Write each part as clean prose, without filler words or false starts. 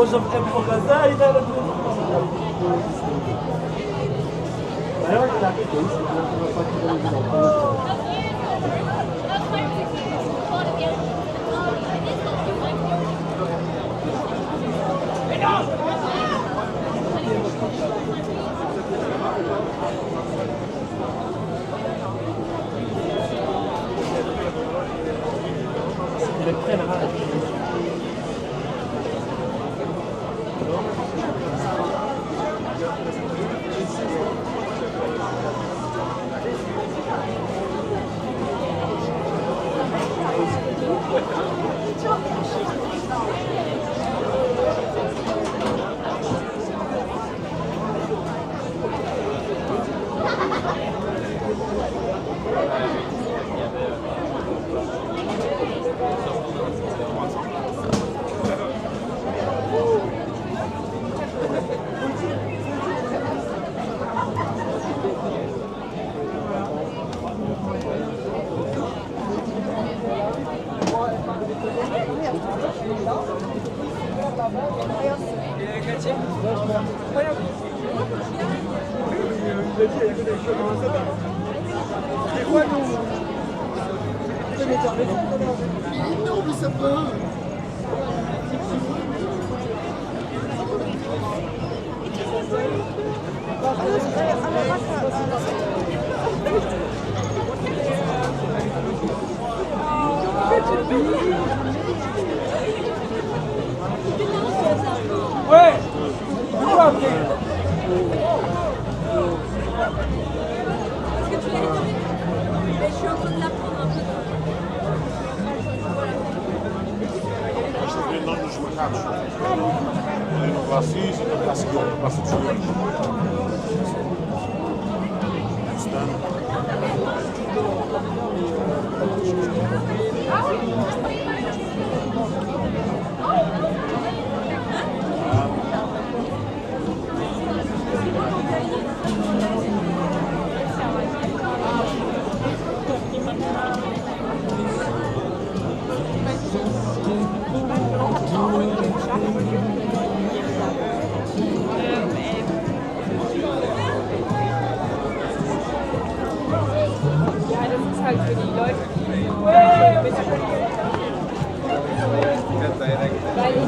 Może pokazali nawet. Non, mais ça peut. Ouais. Pourquoi après? Est-ce que tu l'as écouté? Mais je suis en train de l'apprendre un peu. Nederland dus we gaan zo. Alleen nog klassiek en dan klassiek op, klassiek zo. Staan. Halt für die Leute, die weil ich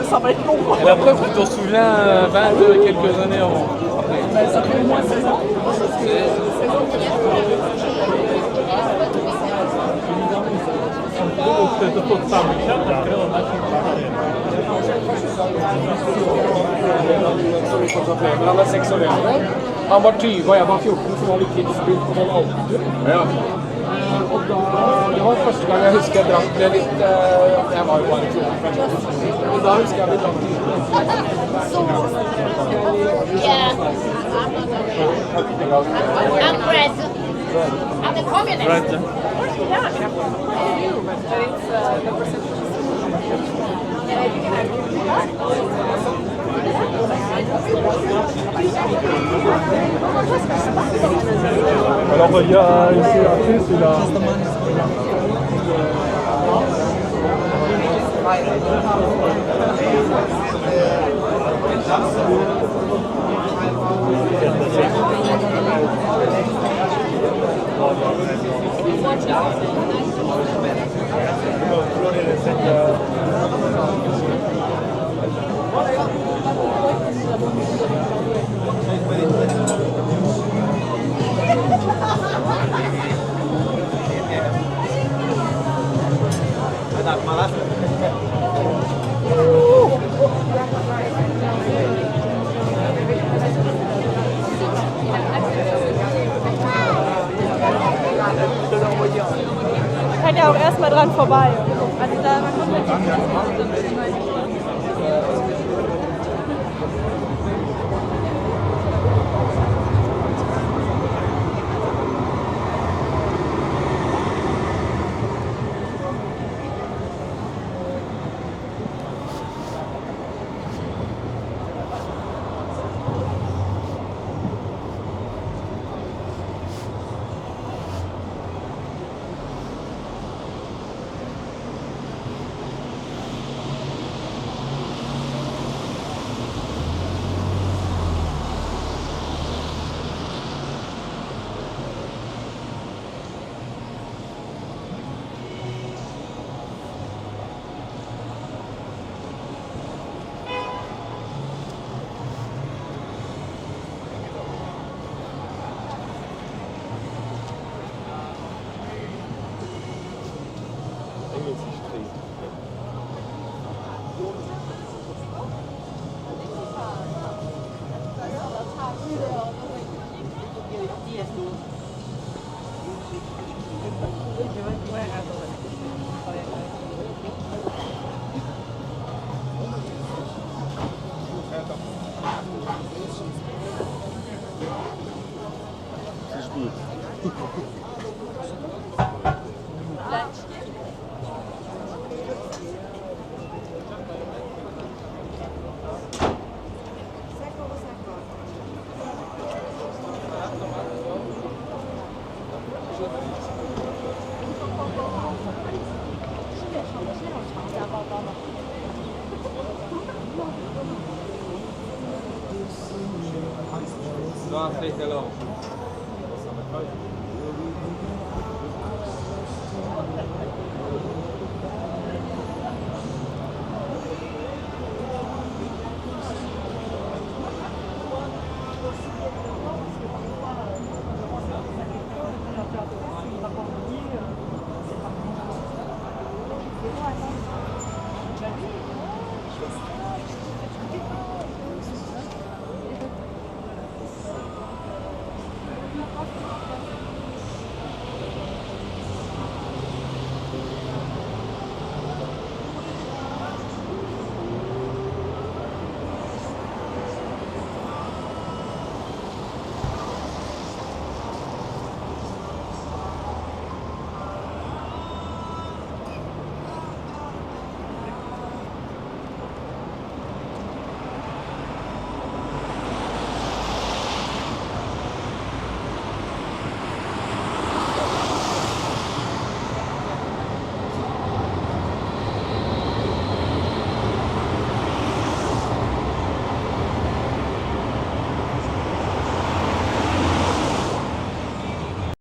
Ça va être long. Et la preuve, tu t'en souviens 20 quelques années avant. Ben, ça fait au moins 16 ans. Alla 6 år äldre. Han var 20 och jag var 14 så var vi kidsbruk på den åldern. Ja. Och då, det var första gången jag huskar jag drack det lite, jag var ju bara 14. Och då huskar jag vi drack lite. Yeah. I'm red. I'm a communist. Right. Alors il y a ici après c'est la... Man kann ja auch erstmal dran vorbei. Also da, man kommt halt Da fikk jeg lov.